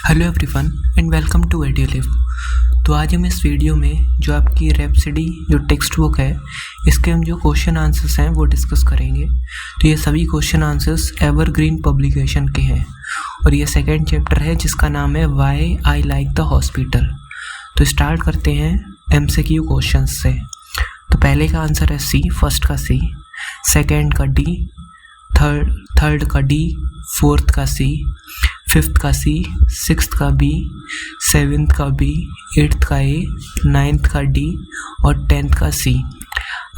Hello everyone and welcome to एडियो। तो आज हम इस वीडियो में जो आपकी रैप्सडी जो टेक्स्ट बुक है इसके हम जो क्वेश्चन आंसर्स हैं वो डिस्कस करेंगे। तो ये सभी क्वेश्चन आंसर्स एवरग्रीन पब्लिकेशन के हैं और ये सेकंड चैप्टर है जिसका नाम है why I like the hospital. तो स्टार्ट करते हैं एमसीक्यू क्वेश्चंस से। तो पहले का आंसर है सी, फर्स्ट का सी, सेकेंड का डी, थर्ड का डी, फोर्थ का सी, फिफ्थ का सी, सिक्स्थ का बी, सेवेंथ का बी, एट्थ का ए, नाइन्थ का डी और टेंथ का सी।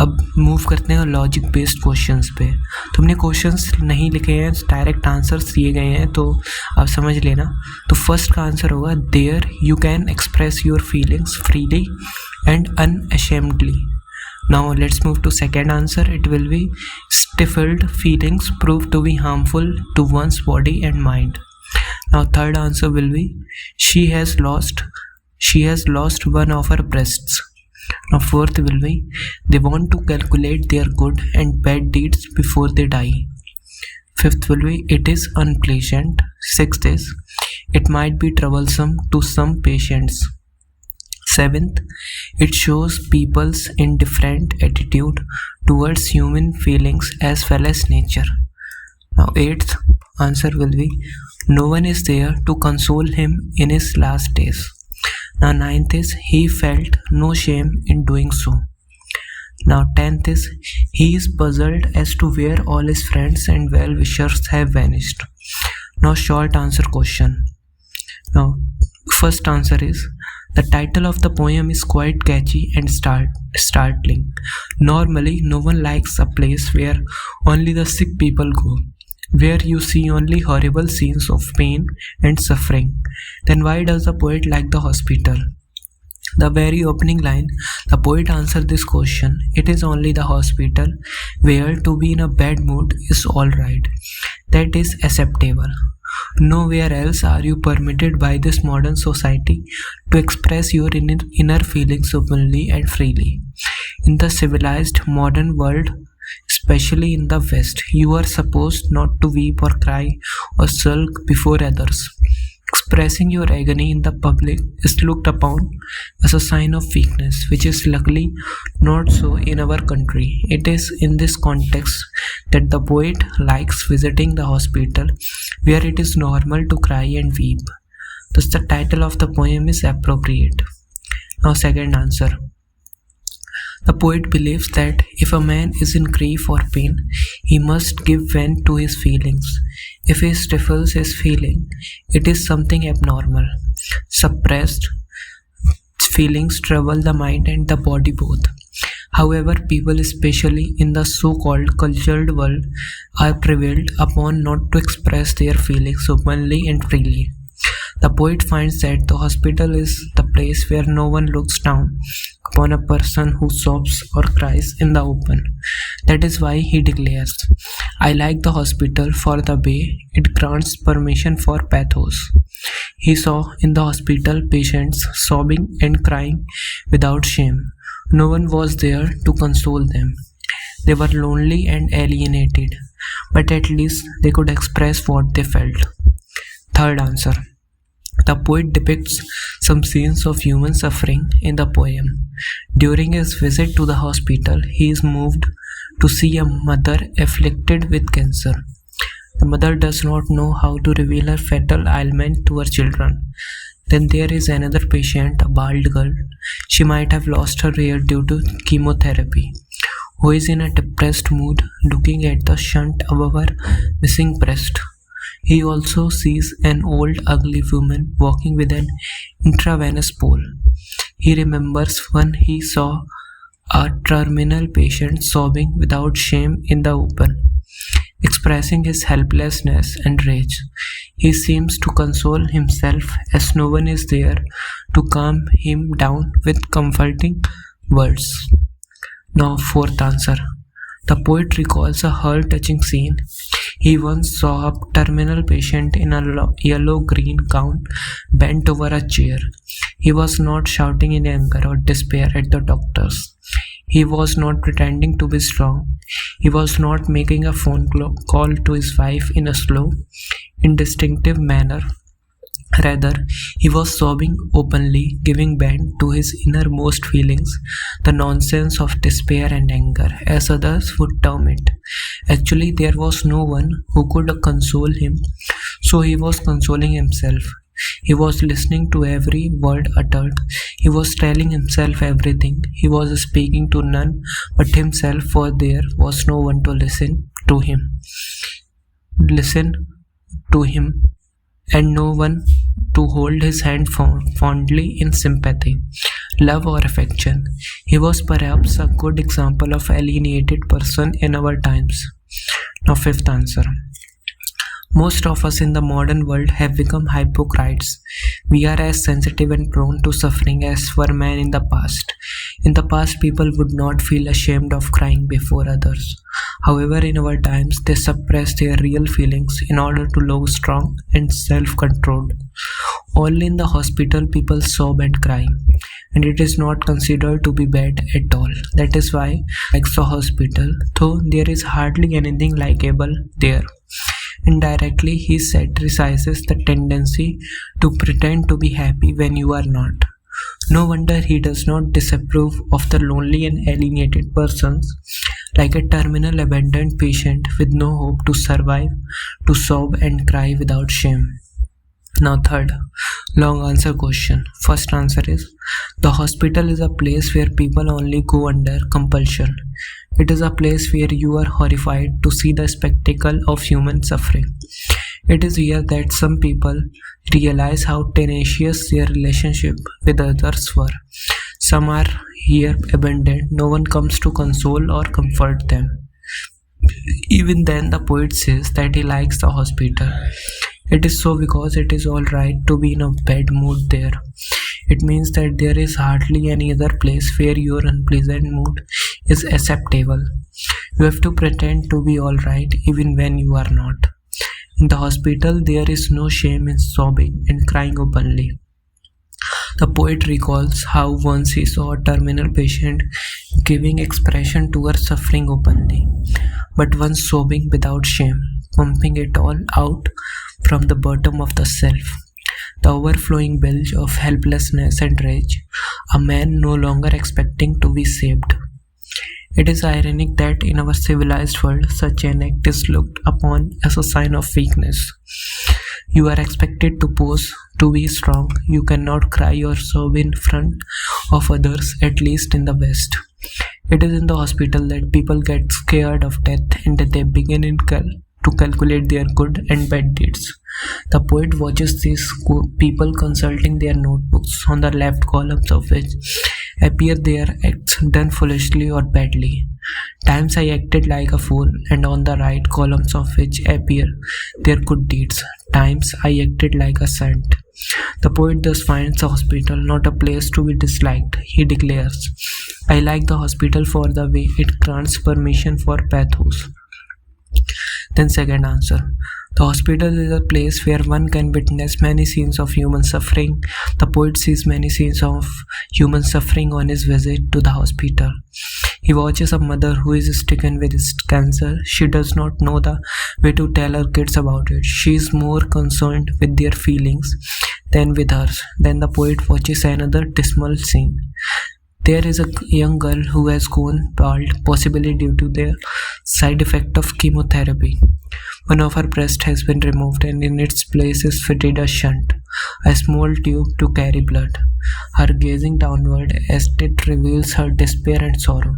अब मूव करते हैं लॉजिक बेस्ड क्वेश्चंस पे। तो हमने क्वेश्चंस नहीं लिखे हैं, डायरेक्ट आंसर्स दिए गए हैं, तो आप समझ लेना। तो फर्स्ट का आंसर होगा there you can express your feelings freely and unashamedly. Now let's move to second answer. It will be stifled feelings prove to be harmful to one's body and mind. Now third answer will be she has lost one of her breasts. Now fourth will be they want to calculate their good and bad deeds before they die. Fifth will be it is unpleasant. Sixth is it might be troublesome to some patients. Seventh, it shows people's indifferent attitude towards human feelings as well as nature. Now eighth answer will be no one is there to console him in his last days. Now ninth is he felt no shame in doing so. Now tenth is he is puzzled as to where all his friends and well-wishers have vanished. Now short answer question. Now first answer is the title of the poem is quite catchy and startling. Normally, no one likes a place where only the sick people go, where you see only horrible scenes of pain and suffering. Then why does the poet like the hospital? The very opening line, the poet answered this question, it is only the hospital where to be in a bad mood is all right. That is acceptable. Nowhere else are you permitted by this modern society to express your inner feelings openly and freely. In the civilized modern world, especially in the West, you are supposed not to weep or cry or sulk before others. Expressing your agony in the public is looked upon as a sign of weakness, which is luckily not so in our country. It is in this context that the poet likes visiting the hospital where it is normal to cry and weep. Thus the title of the poem is appropriate. Now second answer. The poet believes that if a man is in grief or pain, he must give vent to his feelings. If he stifles his feeling, it is something abnormal. Suppressed feelings trouble the mind and the body both. However, people, especially in the so-called cultured world, are prevailed upon not to express their feelings openly and freely. The poet finds that the hospital is the place where no one looks down upon a person who sobs or cries in the open. That is why he declares, I like the hospital for the way it grants permission for pathos. He saw in the hospital patients sobbing and crying without shame. No one was there to console them. They were lonely and alienated, but at least they could express what they felt. Third answer. The poet depicts some scenes of human suffering in the poem. During his visit to the hospital, he is moved to see a mother afflicted with cancer. The mother does not know how to reveal her fatal ailment to her children. Then there is another patient, a bald girl. She might have lost her hair due to chemotherapy, who is in a depressed mood looking at the shunt above her missing breast. He also sees an old ugly woman walking with an intravenous pole. He remembers when he saw a terminal patient sobbing without shame in the open, expressing his helplessness and rage. He seems to console himself as no one is there to calm him down with comforting words. Now fourth answer. The poet recalls a heart-touching scene. He once saw a terminal patient in a yellow-green gown bent over a chair. He was not shouting in anger or despair at the doctors. He was not pretending to be strong. He was not making a phone call to his wife in a slow, indistinctive manner Rather, he was sobbing openly, giving vent to his innermost feelings, the nonsense of despair and anger, as others would term it. Actually, there was no one who could console him, so he was consoling himself. He was listening to every word uttered. He was telling himself everything. He was speaking to none but himself, for there was no one to listen to him. And no one to hold his hand fondly in sympathy, love, or affection. He was perhaps a good example of alienated person in our times. Now, fifth answer. Most of us in the modern world have become hypocrites. We are as sensitive and prone to suffering as were men in the past. In the past, people would not feel ashamed of crying before others. However, in our times, they suppress their real feelings in order to look strong and self-controlled. Only in the hospital, people sob and cry, and it is not considered to be bad at all. That is why, like the hospital, though there is hardly anything likeable there. Indirectly, he satirizes the tendency to pretend to be happy when you are not. No wonder he does not disapprove of the lonely and alienated persons, like a terminal abandoned patient with no hope to survive, to sob and cry without shame. Now, third, long answer question. First answer is, the hospital is a place where people only go under compulsion. It is a place where you are horrified to see the spectacle of human suffering. It is here that some people realize how tenacious their relationship with others were. Some are here abandoned. No one comes to console or comfort them. Even then, the poet says that he likes the hospital. It is so because it is all right to be in a bad mood there. It means that there is hardly any other place where your unpleasant mood is acceptable. You have to pretend to be all right even when you are not. In the hospital, there is no shame in sobbing and crying openly. The poet recalls how once he saw a terminal patient giving expression to her suffering openly, but once sobbing without shame, pumping it all out from the bottom of the self. The overflowing bilge of helplessness and rage, a man no longer expecting to be saved. It is ironic that in our civilized world, such an act is looked upon as a sign of weakness. You are expected to pose, to be strong. You cannot cry or sob in front of others, at least in the West. It is in the hospital that people get scared of death and that they begin to calculate their good and bad deeds. The poet watches these people consulting their notebooks, on the left columns of which appear their acts done foolishly or badly. Times I acted like a fool, and on the right columns of which appear their good deeds. Times I acted like a saint. The poet thus finds the hospital not a place to be disliked. He declares, I like the hospital for the way it grants permission for pathos. Then second answer. The hospital is a place where one can witness many scenes of human suffering. The poet sees many scenes of human suffering on his visit to the hospital. He watches a mother who is stricken with cancer. She does not know the way to tell her kids about it. She is more concerned with their feelings than with hers. Then the poet watches another dismal scene. There is a young girl who has gone bald, possibly due to the side effect of chemotherapy. One of her breasts has been removed and in its place is fitted a shunt, a small tube to carry blood. Her gazing downward as it reveals her despair and sorrow.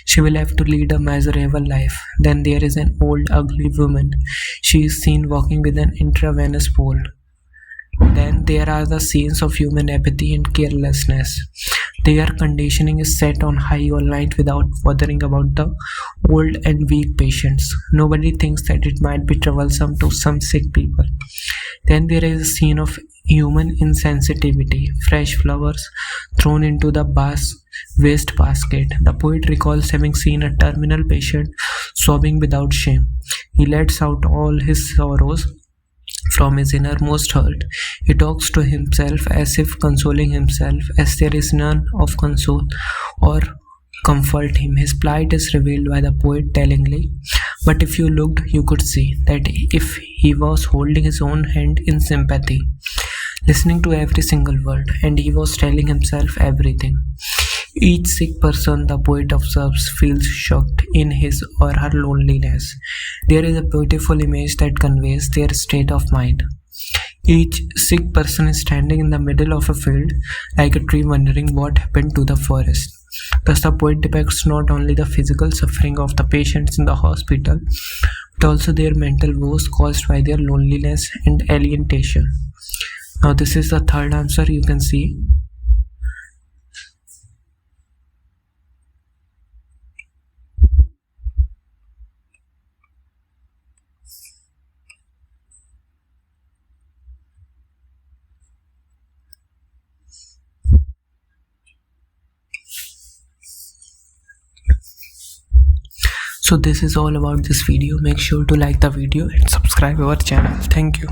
She will have to lead a miserable life. Then there is an old, ugly woman. She is seen walking with an intravenous pole. Then there are the scenes of human apathy and carelessness. Their conditioning is set on high all night without bothering about the old and weak patients. Nobody thinks that it might be troublesome to some sick people. Then there is a scene of human insensitivity, fresh flowers thrown into the waste basket. The poet recalls having seen a terminal patient sobbing without shame. He lets out all his sorrows from his innermost hurt. He talks to himself as if consoling himself, as there is none of console or comfort him. His plight is revealed by the poet tellingly, but if you looked, you could see that if he was holding his own hand in sympathy. listening to every single word, and he was telling himself everything. Each sick person, the poet observes, feels shocked in his or her loneliness. There is a beautiful image that conveys their state of mind. Each sick person is standing in the middle of a field, like a tree, wondering what happened to the forest. Thus, the poet depicts not only the physical suffering of the patients in the hospital, but also their mental woes caused by their loneliness and alienation. Now, this is the third answer you can see. So this is all about this video. Make sure to like the video and subscribe our channel. Thank you.